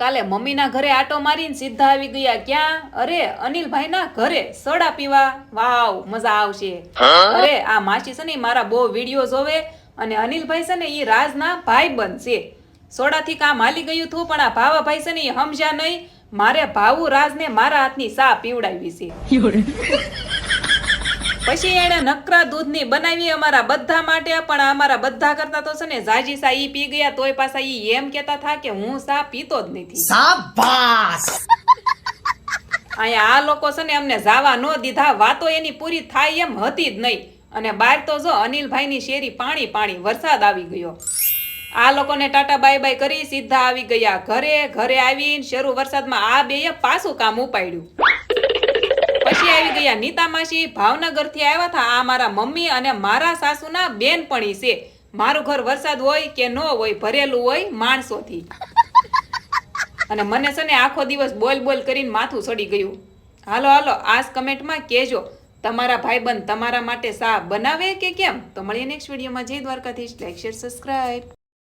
કાલે મમ્મીના ઘરે આટો મારીને સીધા આવી ગયા ક્યાં? અરે અનિલભાઈના ઘરે સોડા પીવા. વાવ, મજા આવશે. અરે આ માસી છે ને મારા બહુ વિડીયો જોવે અને અનિલભાઈ છે ને ઈ રાજના ભાઈબંધ છે. સોડાથી કામ હાલી ગયું હતું પણ આ ભાવાભાઈ છે ને ઈ સમજ્યા નહીં. મારે ભાવું રાજને મારા હાથની સા પીવડાવી છે. પછી એને નકરા દૂધની બનાવી અમારા બધા માટે, પણ અમારા બધા કરતા તો છે ને જાજી સા ઈ પી ગયા, તોય પાછા ઈ એમ કેતા થા કે હું સા પીતો જ નથી. શાબાશ. અહીંયા આ લોકો છે ને અમને જાવા ન દીધા. વાતો એની પૂરી થાય એમ હતી જ નહીં. અને બહાર તો જો અનિલભાઈની શેરી પાણી પાણી, વરસાદ આવી ગયો. આ લોકોને ટાટા બાય બાય કરી સીધા આવી ગયા ઘરે. ઘરે આવીને શરૂ વરસાદમાં આ બેએ પાછું કામ ઉપાડ્યું. પછી આવી ગયા નીતા માસી, ભાવનગર થી આવ્યા હતા. આ મારા મમ્મી અને મારા સાસુના બેનપણી છે. મારું ઘર વરસાદ હોય કે ન હોય ભરેલું હોય માણસોથી. અને મને છે ને આખો દિવસ બોલ બોલ કરીને માથું ચડી ગયું. હાલો હાલો આજ કમેન્ટમાં કહેજો તમારા ભાઈબંધ તમારા માટે સા બનાવે કે કેમ. તો મળીએ નેક્સ્ટ વિડીયોમાં. જય દ્વારકાધીશ. Like share subscribe.